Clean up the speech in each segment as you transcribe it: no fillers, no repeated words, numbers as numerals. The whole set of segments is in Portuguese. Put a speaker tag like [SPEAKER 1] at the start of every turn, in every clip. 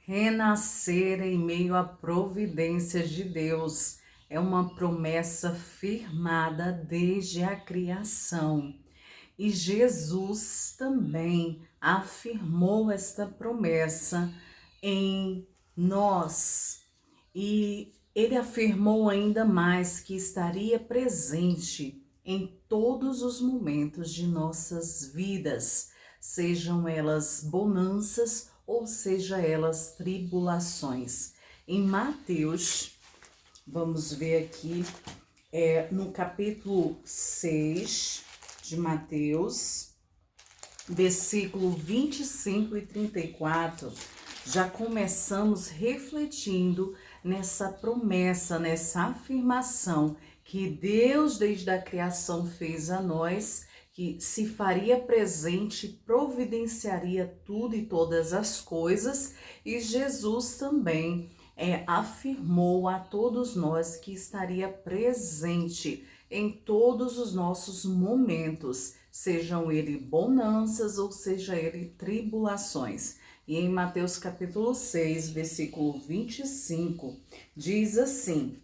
[SPEAKER 1] Renascer em meio à providência de Deus é uma promessa firmada desde a criação. E Jesus também afirmou esta promessa em nós. E ele afirmou ainda mais que estaria presente em todos os momentos de nossas vidas, sejam elas bonanças ou seja elas tribulações. Em Mateus, vamos ver aqui, no capítulo 6 de Mateus, versículo 25 e 34, já começamos refletindo nessa promessa, nessa afirmação que Deus desde a criação fez a nós, que se faria presente, providenciaria tudo e todas as coisas, e Jesus também afirmou a todos nós que estaria presente em todos os nossos momentos, sejam ele bonanças ou seja ele tribulações. E em Mateus capítulo 6, versículo 25, diz assim: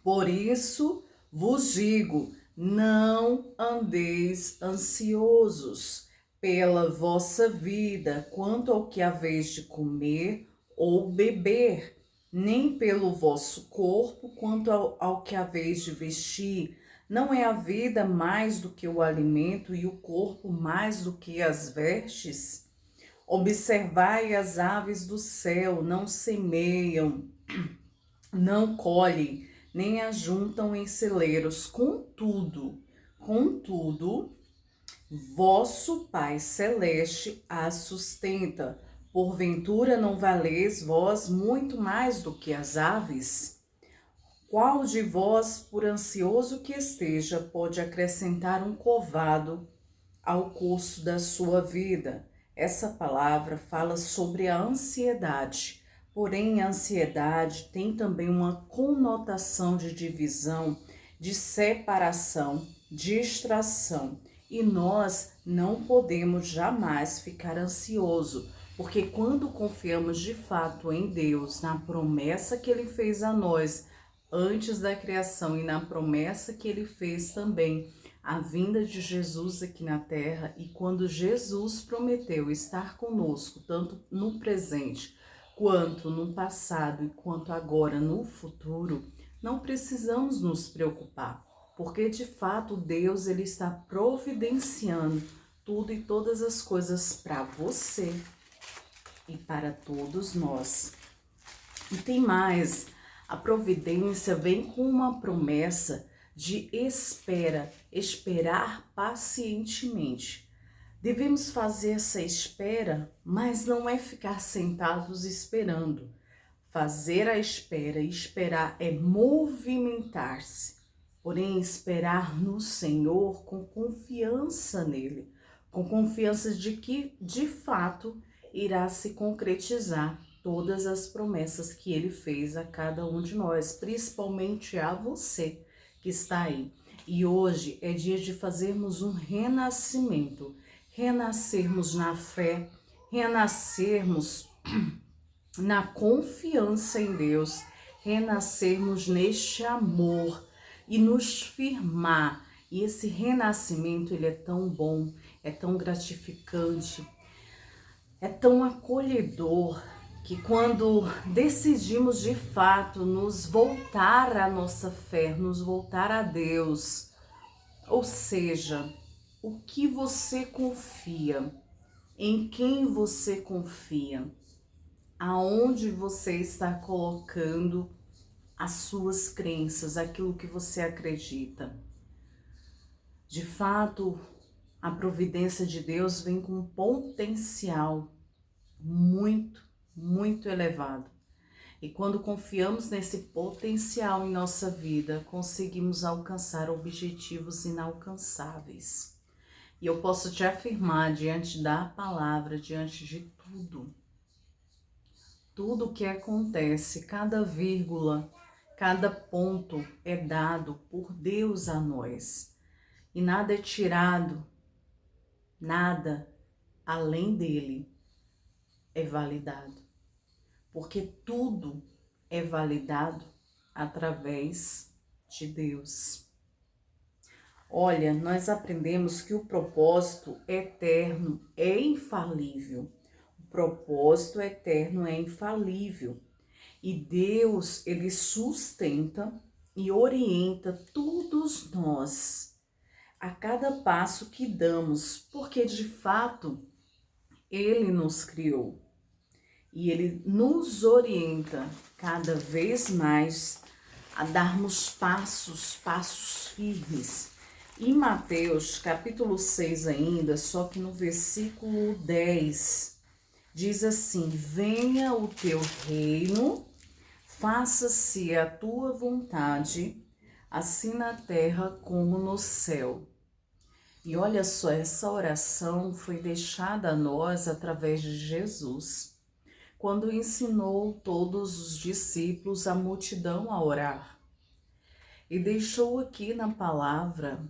[SPEAKER 1] por isso vos digo, não andeis ansiosos pela vossa vida, quanto ao que haveis de comer ou beber, nem pelo vosso corpo, quanto ao que haveis de vestir. Não é a vida mais do que o alimento e o corpo mais do que as vestes? Observai as aves do céu, não semeiam, não colhem, nem ajuntam em celeiros. Contudo, vosso Pai Celeste as sustenta. Porventura não valeis vós muito mais do que as aves? Qual de vós, por ansioso que esteja, pode acrescentar um covado ao curso da sua vida? Essa palavra fala sobre a ansiedade, porém a ansiedade tem também uma conotação de divisão, de separação, distração. E nós não podemos jamais ficar ansioso, porque quando confiamos de fato em Deus, na promessa que Ele fez a nós antes da criação e na promessa que Ele fez também a vinda de Jesus aqui na terra, e quando Jesus prometeu estar conosco, tanto no presente, quanto no passado e quanto agora no futuro, não precisamos nos preocupar, porque de fato Deus ele está providenciando tudo e todas as coisas para você e para todos nós. E tem mais, a providência vem com uma promessa de esperar pacientemente. Devemos fazer essa espera, mas não é ficar sentados esperando. Fazer a espera e esperar é movimentar-se, porém esperar no Senhor com confiança nele, com confiança de que, de fato, irá se concretizar todas as promessas que ele fez a cada um de nós, principalmente a você que está aí. E hoje é dia de fazermos um renascimento, renascermos na fé, renascermos na confiança em Deus, renascermos neste amor e nos firmar. E esse renascimento, ele é tão bom, é tão gratificante, é tão acolhedor, que quando decidimos de fato nos voltar à nossa fé, nos voltar a Deus, ou seja, o que você confia, em quem você confia, aonde você está colocando as suas crenças, aquilo que você acredita. De fato, a providência de Deus vem com um potencial muito elevado. E quando confiamos nesse potencial em nossa vida, conseguimos alcançar objetivos inalcançáveis. E eu posso te afirmar, diante da palavra, diante de tudo que acontece, cada vírgula, cada ponto é dado por Deus a nós. E nada é tirado, nada além dele é validado. porque tudo é validado através de Deus. Olha, nós aprendemos que o propósito eterno é infalível. O propósito eterno é infalível. E Deus, ele sustenta e orienta todos nós a cada passo que damos, porque de fato ele nos criou e ele nos orienta cada vez mais a darmos passos firmes. Em Mateus capítulo 6 ainda, só que no versículo 10, diz assim: venha o teu reino, faça-se a tua vontade, assim na terra como no céu. E olha só, essa oração foi deixada a nós através de Jesus, quando ensinou todos os discípulos, a multidão a orar. E deixou aqui na palavra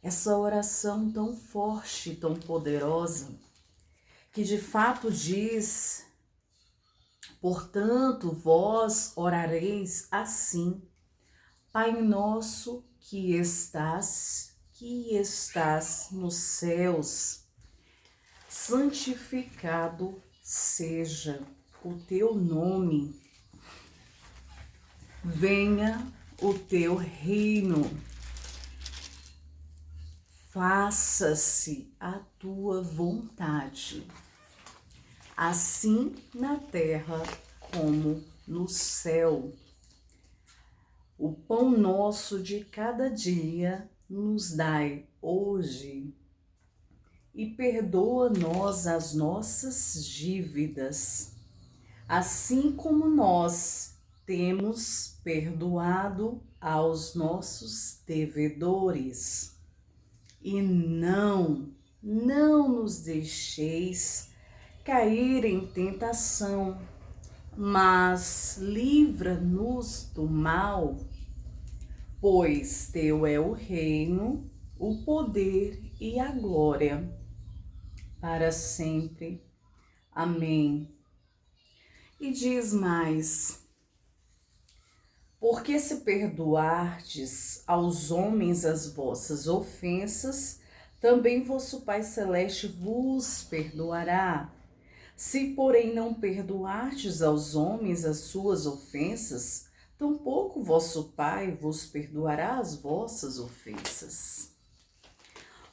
[SPEAKER 1] essa oração tão forte, tão poderosa, que de fato diz: portanto, vós orareis assim: Pai nosso que estás nos céus, santificado seja o teu nome, venha o teu reino, faça-se a tua vontade, assim na terra como no céu. O pão nosso de cada dia nos dai hoje, e perdoa-nos as nossas dívidas, assim como nós temos perdoado aos nossos devedores. E não nos deixeis cair em tentação, mas livra-nos do mal, pois teu é o reino, o poder e a glória, para sempre. Amém. E diz mais: porque se perdoardes aos homens as vossas ofensas, também vosso Pai Celeste vos perdoará. Se, porém, não perdoardes aos homens as suas ofensas, tampouco vosso Pai vos perdoará as vossas ofensas.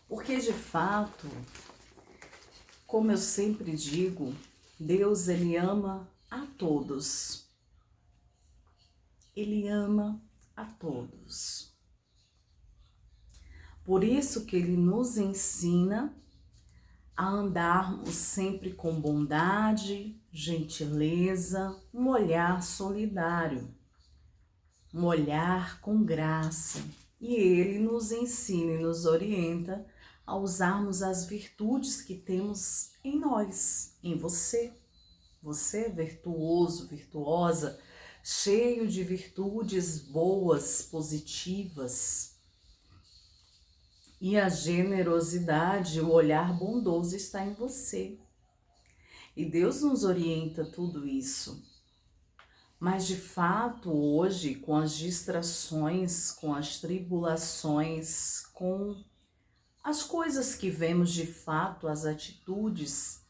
[SPEAKER 1] Porque, de fato, como eu sempre digo, Deus, ele ama a todos. Ele ama a todos. Por isso que ele nos ensina a andarmos sempre com bondade, gentileza, um olhar solidário, um olhar com graça. E ele nos ensina e nos orienta a usarmos as virtudes que temos em nós, em você. Você é virtuoso, virtuosa, cheio de virtudes boas, positivas. E a generosidade, o olhar bondoso está em você. E Deus nos orienta tudo isso. Mas de fato, hoje, com as distrações, com as tribulações, com as coisas que vemos de fato, as atitudes,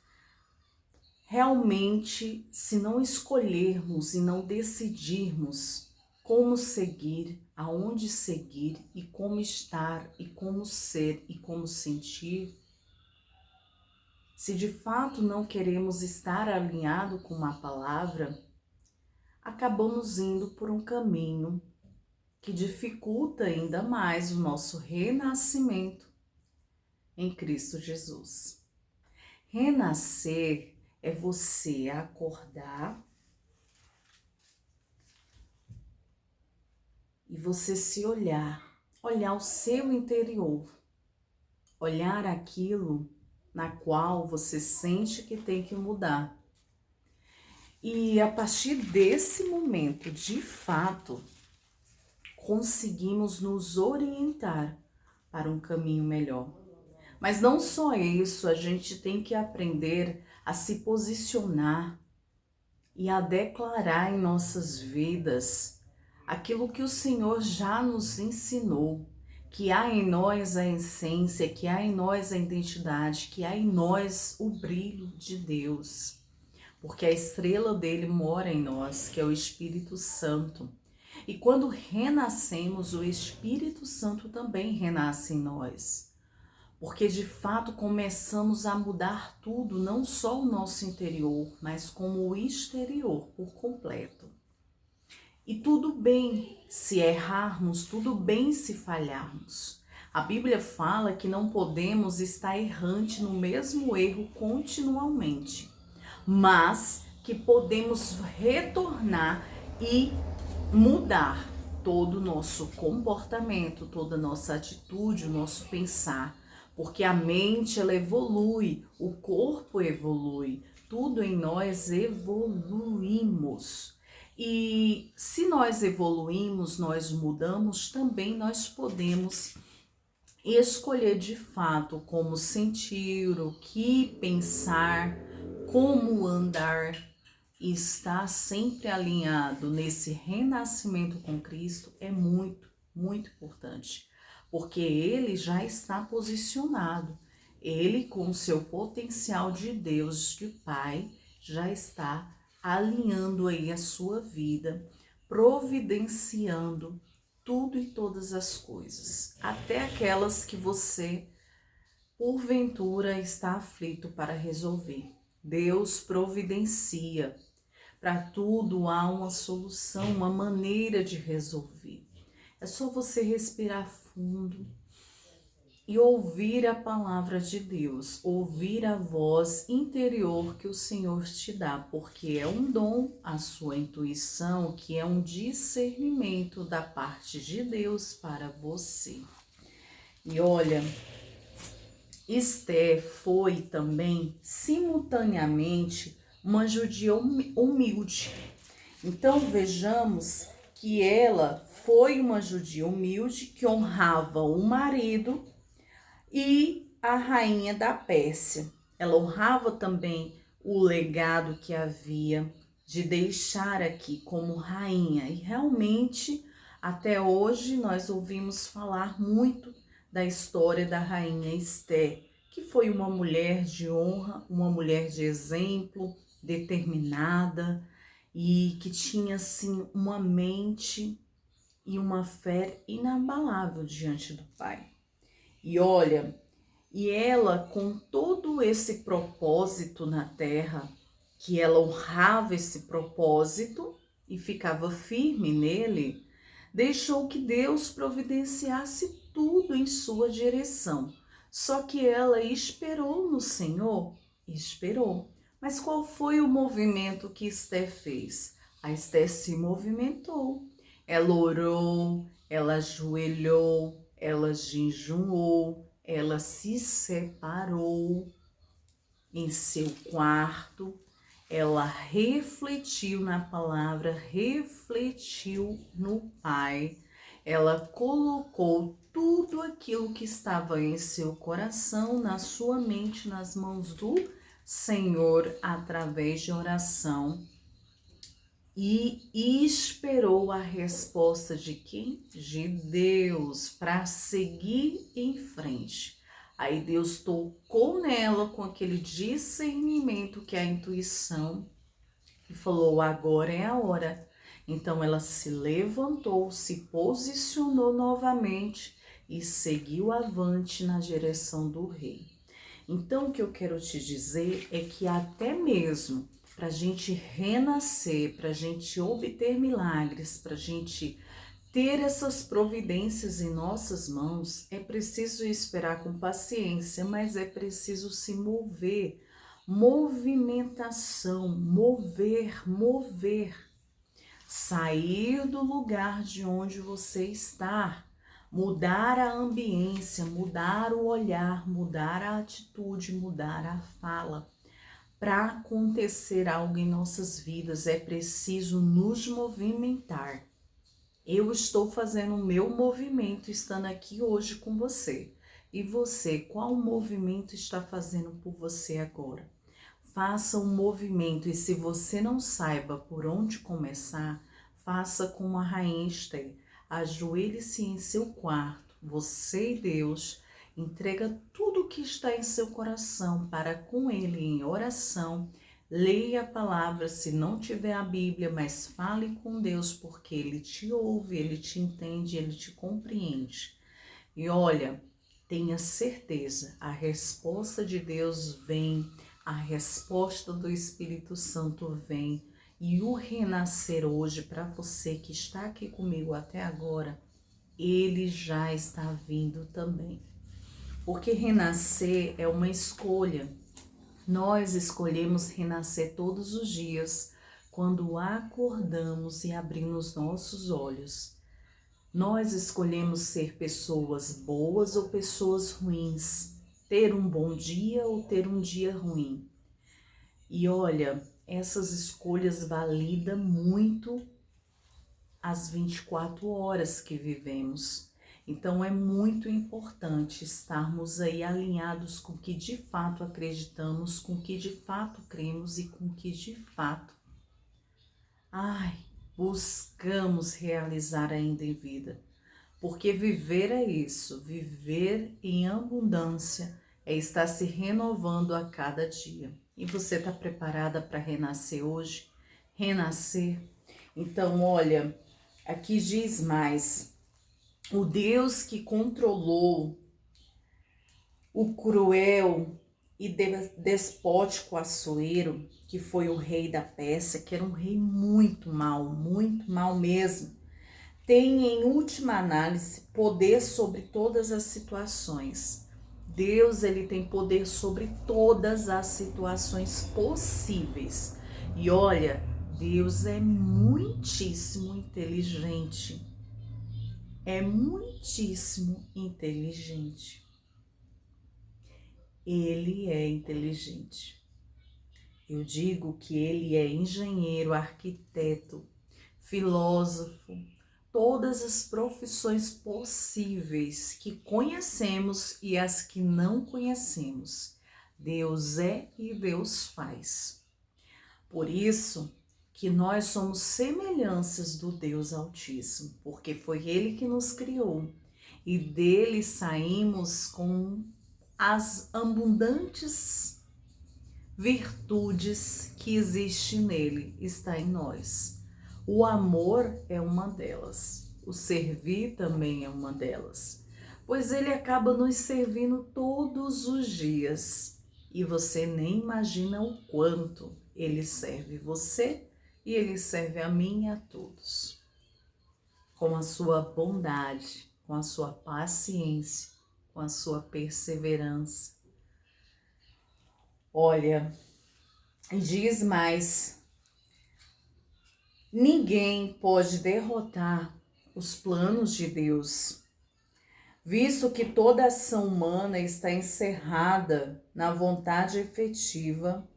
[SPEAKER 1] realmente, se não escolhermos e não decidirmos como seguir, aonde seguir e como estar e como ser e como sentir, se de fato não queremos estar alinhado com uma palavra, acabamos indo por um caminho que dificulta ainda mais o nosso renascimento em Cristo Jesus. Renascer é você acordar e você se olhar o seu interior, olhar aquilo na qual você sente que tem que mudar. E a partir desse momento, de fato, conseguimos nos orientar para um caminho melhor. Mas não só isso, a gente tem que aprender a se posicionar e a declarar em nossas vidas aquilo que o Senhor já nos ensinou, que há em nós a essência, que há em nós a identidade, que há em nós o brilho de Deus, porque a estrela dele mora em nós, que é o Espírito Santo. E quando renascemos, o Espírito Santo também renasce em nós. Porque de fato começamos a mudar tudo, não só o nosso interior, mas como o exterior por completo. E tudo bem se errarmos, tudo bem se falharmos. A Bíblia fala que não podemos estar errante no mesmo erro continuamente, mas que podemos retornar e mudar todo o nosso comportamento, toda a nossa atitude, o nosso pensar, porque a mente ela evolui, o corpo evolui, tudo em nós evoluímos. E se nós evoluímos, nós mudamos, também nós podemos escolher de fato como sentir, o que pensar, como andar, e estar sempre alinhado nesse renascimento com Cristo é muito, muito importante, porque ele já está posicionado, ele com o seu potencial de Deus, de Pai, já está alinhando aí a sua vida, providenciando tudo e todas as coisas, até aquelas que você porventura está aflito para resolver. Deus providencia. Para tudo há uma solução, uma maneira de resolver. É só você respirar fundo e ouvir a palavra de Deus, ouvir a voz interior que o Senhor te dá, porque é um dom, a sua intuição, que é um discernimento da parte de Deus para você. E olha, Esther foi também simultaneamente uma judia humilde. Então vejamos que ela foi uma judia humilde que honrava o marido e a rainha da Pérsia. Ela honrava também o legado que havia de deixar aqui como rainha. E realmente, até hoje, nós ouvimos falar muito da história da rainha Esther, que foi uma mulher de honra, uma mulher de exemplo, determinada e que tinha assim uma mente e uma fé inabalável diante do Pai. E olha, e ela com todo esse propósito na terra, que ela honrava esse propósito e ficava firme nele, deixou que Deus providenciasse tudo em sua direção. Só que ela esperou no Senhor, esperou. Mas qual foi o movimento que Esther fez? A Esther se movimentou. Ela orou, ela ajoelhou, ela jejuou, ela se separou em seu quarto, ela refletiu na palavra, refletiu no Pai, ela colocou tudo aquilo que estava em seu coração, na sua mente, nas mãos do Senhor, através de oração, e esperou a resposta de quem? De Deus, para seguir em frente. Aí Deus tocou nela com aquele discernimento que é a intuição e falou: agora é a hora. Então ela se levantou, se posicionou novamente e seguiu avante na direção do rei. Então o que eu quero te dizer é que até mesmo para a gente renascer, para a gente obter milagres, para a gente ter essas providências em nossas mãos, é preciso esperar com paciência, mas é preciso se mover. Movimentação, mover. Sair do lugar de onde você está. Mudar a ambiência, mudar o olhar, mudar a atitude, mudar a fala. Para acontecer algo em nossas vidas, é preciso nos movimentar. Eu estou fazendo o meu movimento, estando aqui hoje com você. E você, qual movimento está fazendo por você agora? faça um movimento, e se você não saiba por onde começar, faça como a rainha Esther. Ajoelhe-se em seu quarto, você e Deus, entrega tudo o que está em seu coração para com Ele em oração. Leia a palavra, se não tiver a Bíblia, mas fale com Deus, porque Ele te ouve, Ele te entende, Ele te compreende. E olha, tenha certeza, a resposta de Deus vem, a resposta do Espírito Santo vem. E o renascer hoje, para você que está aqui comigo até agora, ele já está vindo também. Porque renascer é uma escolha. Nós escolhemos renascer todos os dias, quando acordamos e abrimos nossos olhos. Nós escolhemos ser pessoas boas ou pessoas ruins, ter um bom dia ou ter um dia ruim. E olha, essas escolhas validam muito as 24 horas que vivemos. Então é muito importante estarmos aí alinhados com o que de fato acreditamos, com o que de fato cremos e com o que de fato, buscamos realizar ainda em vida. Porque viver é isso, viver em abundância é estar se renovando a cada dia. E você está preparada para renascer hoje? Renascer? Então, olha, aqui diz mais: o Deus que controlou o cruel e despótico Assuero, que foi o rei da Pérsia, que era um rei muito mal mesmo, tem em última análise poder sobre todas as situações. Deus, ele tem poder sobre todas as situações possíveis. E olha, Deus é muitíssimo inteligente. É muitíssimo inteligente. Ele é inteligente. Eu digo que ele é engenheiro, arquiteto, filósofo, todas as profissões possíveis que conhecemos e as que não conhecemos. Deus é e Deus faz. Por isso que nós somos semelhanças do Deus Altíssimo, porque foi Ele que nos criou e dele saímos com as abundantes virtudes que existem nele, está em nós. O amor é uma delas, o servir também é uma delas, pois ele acaba nos servindo todos os dias e você nem imagina o quanto ele serve você e ele serve a mim e a todos, com a sua bondade, com a sua paciência, com a sua perseverança. Olha, diz mais: ninguém pode derrotar os planos de Deus, visto que toda ação humana está encerrada na vontade efetiva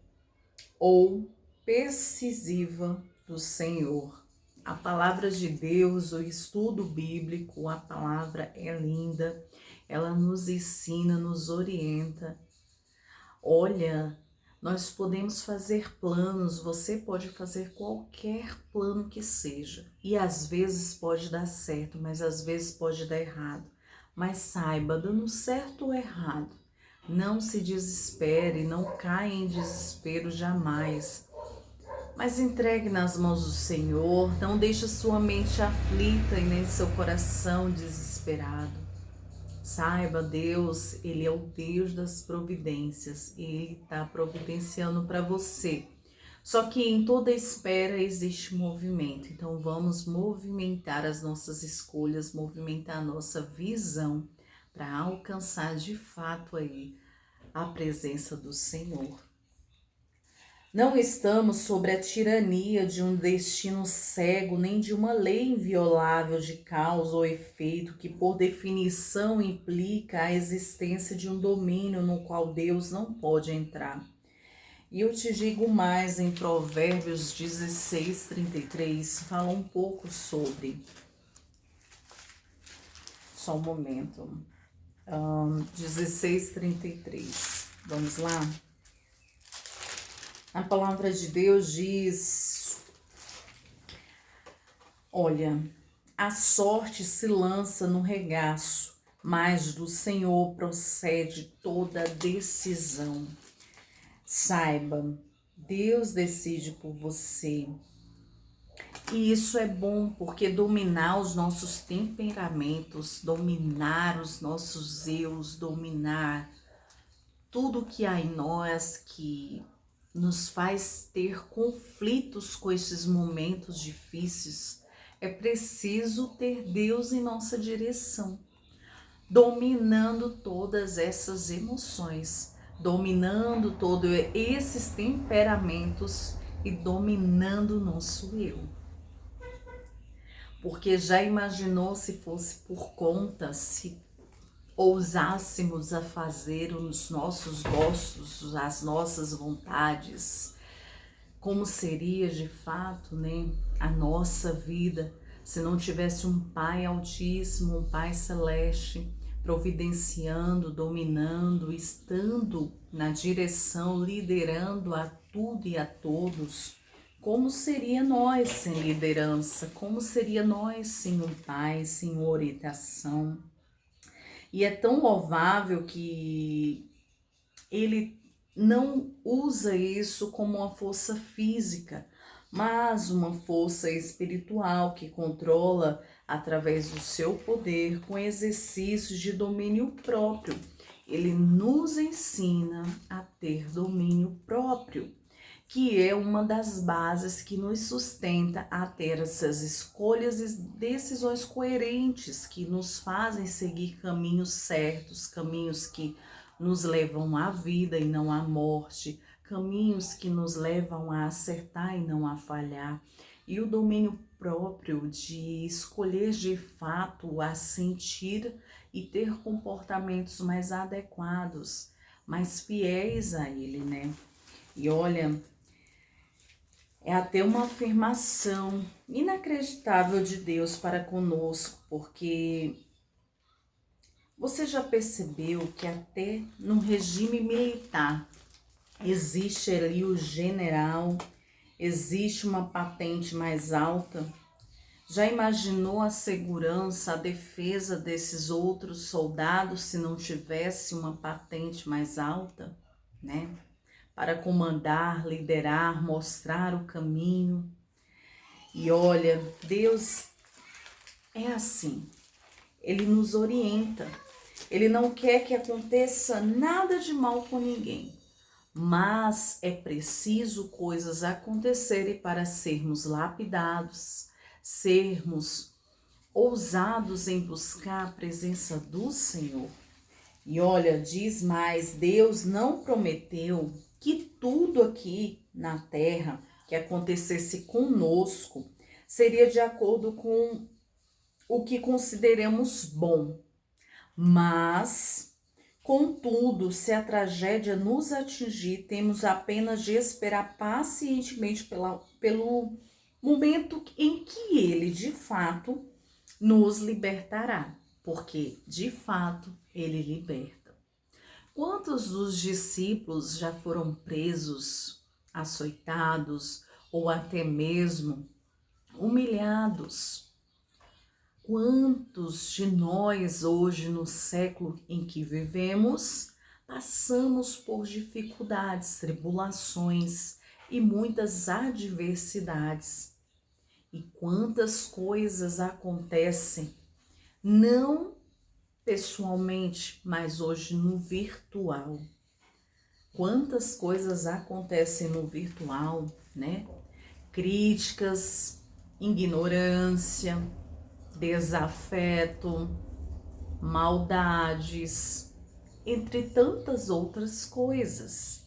[SPEAKER 1] ou decisiva do Senhor. A palavra de Deus, o estudo bíblico, a palavra é linda, ela nos ensina, nos orienta. Olha, nós podemos fazer planos, você pode fazer qualquer plano que seja. E às vezes pode dar certo, mas às vezes pode dar errado. Mas saiba, dando certo ou errado, não se desespere, não caia em desespero jamais. Mas entregue nas mãos do Senhor, não deixe sua mente aflita e nem seu coração desesperado. Saiba, Deus, Ele é o Deus das providências, Ele está providenciando para você. Só que em toda espera existe movimento, então vamos movimentar as nossas escolhas, movimentar a nossa visão para alcançar de fato aí a presença do Senhor. Não estamos sobre a tirania de um destino cego, nem de uma lei inviolável de causa ou efeito, que por definição implica a existência de um domínio no qual Deus não pode entrar. E eu te digo mais, em Provérbios 16:33, fala um pouco sobre. Só um momento. 16:33. Vamos lá? A palavra de Deus diz: olha, a sorte se lança no regaço, mas do Senhor procede toda decisão. Saiba, Deus decide por você. E isso é bom, porque dominar os nossos temperamentos, dominar os nossos eus, dominar tudo que há em nós que nos faz ter conflitos com esses momentos difíceis, é preciso ter Deus em nossa direção, dominando todas essas emoções, dominando todos esses temperamentos e dominando o nosso eu. Porque já imaginou se fosse por conta, se ousássemos a fazer os nossos gostos, as nossas vontades, como seria de fato, né, a nossa vida se não tivesse um Pai Altíssimo, um Pai Celeste, providenciando, dominando, estando na direção, liderando a tudo e a todos. Como seria nós sem liderança? Como seria nós sem um Pai, sem orientação? E é tão louvável que ele não usa isso como uma força física, mas uma força espiritual que controla através do seu poder com exercícios de domínio próprio. Ele nos ensina a ter domínio próprio, que é uma das bases que nos sustenta a ter essas escolhas e decisões coerentes que nos fazem seguir caminhos certos, caminhos que nos levam à vida e não à morte, caminhos que nos levam a acertar e não a falhar. E o domínio próprio de escolher de fato a sentir e ter comportamentos mais adequados, mais fiéis a ele, né? E olha, é até uma afirmação inacreditável de Deus para conosco, porque você já percebeu que até no regime militar existe ali o general, existe uma patente mais alta? Já imaginou a segurança, a defesa desses outros soldados se não tivesse uma patente mais alta, né? Para comandar, liderar, mostrar o caminho. E olha, Deus é assim, Ele nos orienta, Ele não quer que aconteça nada de mal com ninguém, mas é preciso coisas acontecerem para sermos lapidados, sermos ousados em buscar a presença do Senhor. E olha, diz mais, Deus não prometeu que tudo aqui na terra que acontecesse conosco seria de acordo com o que consideramos bom. Mas, contudo, se a tragédia nos atingir, temos apenas de esperar pacientemente pelo momento em que Ele, de fato, nos libertará. Porque, de fato, Ele liberta. Quantos dos discípulos já foram presos, açoitados ou até mesmo humilhados? Quantos de nós hoje, no século em que vivemos, passamos por dificuldades, tribulações e muitas adversidades? E quantas coisas acontecem, não pessoalmente, mas hoje no virtual. Quantas coisas acontecem no virtual, né? Críticas, ignorância, desafeto, maldades, entre tantas outras coisas.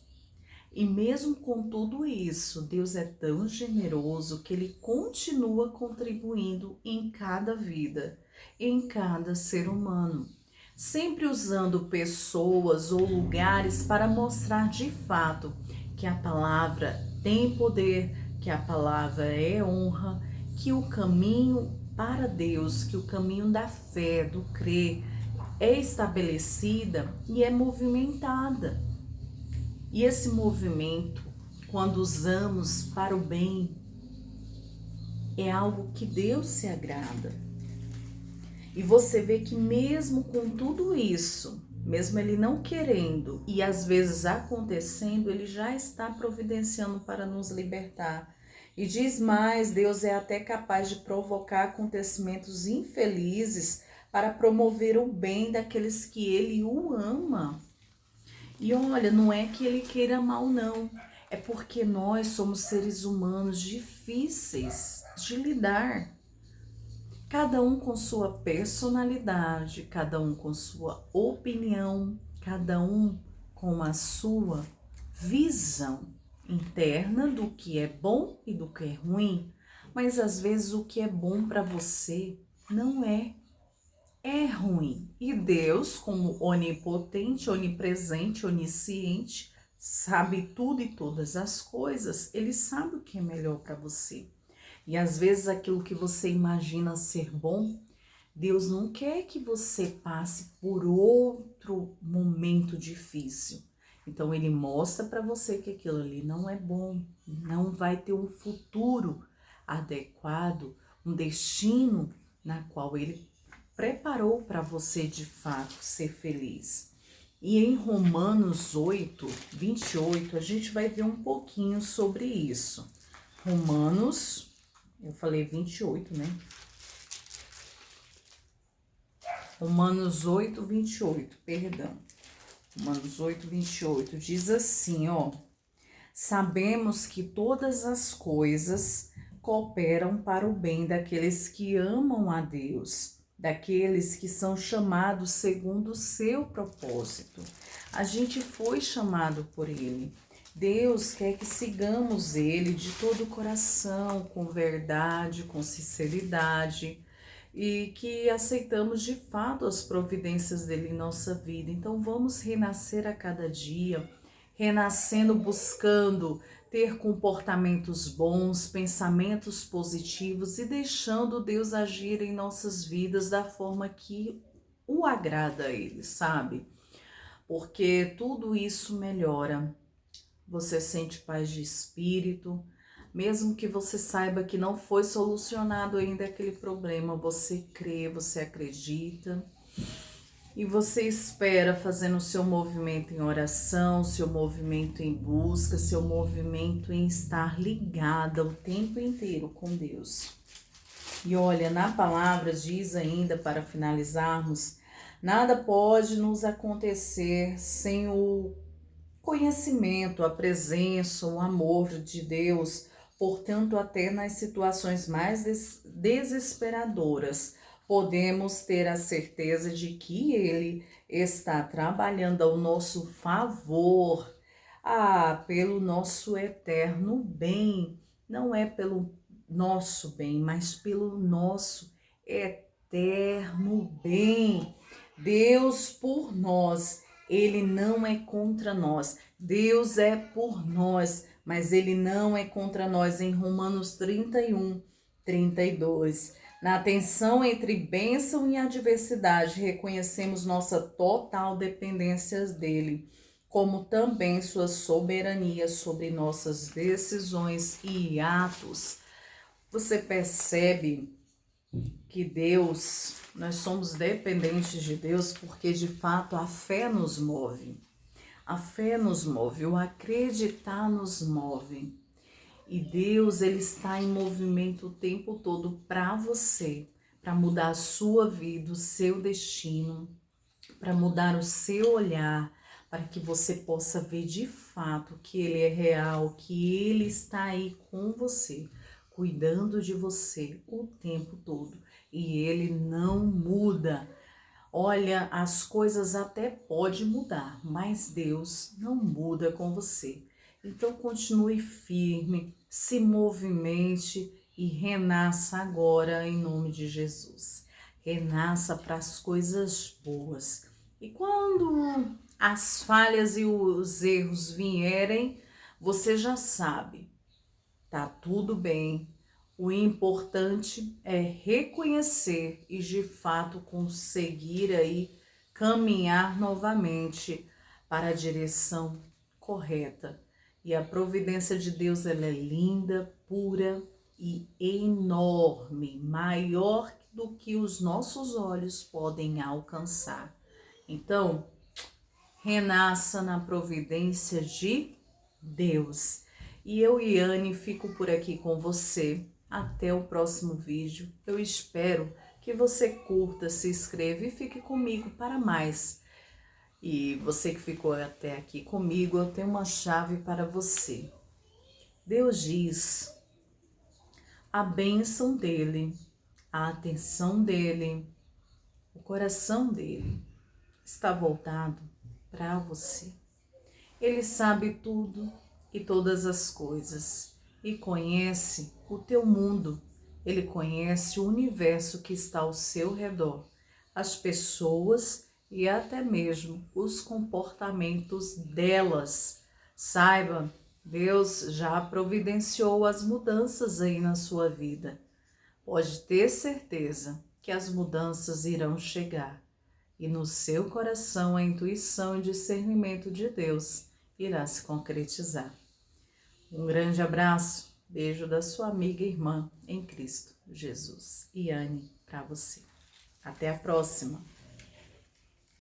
[SPEAKER 1] E mesmo com tudo isso, Deus é tão generoso que Ele continua contribuindo em cada vida, em cada ser humano, sempre usando pessoas ou lugares para mostrar de fato que a palavra tem poder, que a palavra é honra, que o caminho para Deus, que o caminho da fé, do crer, é estabelecida e é movimentada. E esse movimento quando usamos para o bem, é algo que Deus se agrada. E você vê que mesmo com tudo isso, mesmo ele não querendo e às vezes acontecendo, ele já está providenciando para nos libertar. E diz mais, Deus é até capaz de provocar acontecimentos infelizes para promover o bem daqueles que ele o ama. E olha, não é que ele queira mal, não. É porque nós somos seres humanos difíceis de lidar. Cada um com sua personalidade, cada um com sua opinião, cada um com a sua visão interna do que é bom e do que é ruim. Mas às vezes o que é bom para você não é ruim. E Deus, como onipotente, onipresente, onisciente, sabe tudo e todas as coisas, ele sabe o que é melhor para você. E às vezes aquilo que você imagina ser bom, Deus não quer que você passe por outro momento difícil. Então ele mostra para você que aquilo ali não é bom, não vai ter um futuro adequado, um destino na qual ele preparou para você de fato ser feliz. E em Romanos 8, 28, a gente vai ver um pouquinho sobre isso. Romanos, eu falei 28, né? Romanos 8, 28, perdão. Romanos 8, 28, diz assim, ó. Sabemos que todas as coisas cooperam para o bem daqueles que amam a Deus, daqueles que são chamados segundo o seu propósito. A gente foi chamado por Ele. Deus quer que sigamos Ele de todo o coração, com verdade, com sinceridade, e que aceitamos de fato as providências dele em nossa vida. Então vamos renascer a cada dia, renascendo, buscando ter comportamentos bons, pensamentos positivos e deixando Deus agir em nossas vidas da forma que o agrada a Ele, sabe? Porque tudo isso melhora. Você sente paz de espírito, mesmo que você saiba que não foi solucionado ainda aquele problema, você crê, você acredita e você espera fazendo o seu movimento em oração, seu movimento em busca, seu movimento em estar ligada o tempo inteiro com Deus. E olha, na palavra diz ainda, para finalizarmos, nada pode nos acontecer sem o conhecimento, a presença, o amor de Deus. Portanto, até nas situações mais desesperadoras, podemos ter a certeza de que Ele está trabalhando ao nosso favor, pelo nosso eterno bem. Não é pelo nosso bem, mas pelo nosso eterno bem. Deus por nós. Ele não é contra nós. Deus é por nós, mas Ele não é contra nós. Em Romanos 31, 32. Na tensão entre bênção e adversidade, reconhecemos nossa total dependência dEle, como também sua soberania sobre nossas decisões e atos. Você percebe que Deus, nós somos dependentes de Deus porque de fato a fé nos move. A fé nos move, o acreditar nos move. E Deus, Ele está em movimento o tempo todo para você, para mudar a sua vida, o seu destino, para mudar o seu olhar, para que você possa ver de fato que Ele é real, que Ele está aí com você, cuidando de você o tempo todo. E Ele não muda. Olha, as coisas até podem mudar, mas Deus não muda com você. Então continue firme, se movimente e renasça agora em nome de Jesus. Renasça para as coisas boas. E quando as falhas e os erros vierem, você já sabe, tá tudo bem. O importante é reconhecer e de fato conseguir aí caminhar novamente para a direção correta. E a providência de Deus, ela é linda, pura e enorme, maior do que os nossos olhos podem alcançar. Então, renasça na providência de Deus. E eu, Iane, fico por aqui com você. Até o próximo vídeo. Eu espero que você curta, se inscreva e fique comigo para mais. E você que ficou até aqui comigo, eu tenho uma chave para você. Deus diz: a bênção dele, a atenção dele, o coração dele está voltado para você. Ele sabe tudo e todas as coisas e conhece o teu mundo. Ele conhece o universo que está ao seu redor, as pessoas e até mesmo os comportamentos delas. Saiba, Deus já providenciou as mudanças aí na sua vida. Pode ter certeza que as mudanças irão chegar. E no seu coração a intuição e discernimento de Deus irá se concretizar. Um grande abraço, beijo da sua amiga e irmã em Cristo Jesus, Iane, para você. Até a próxima!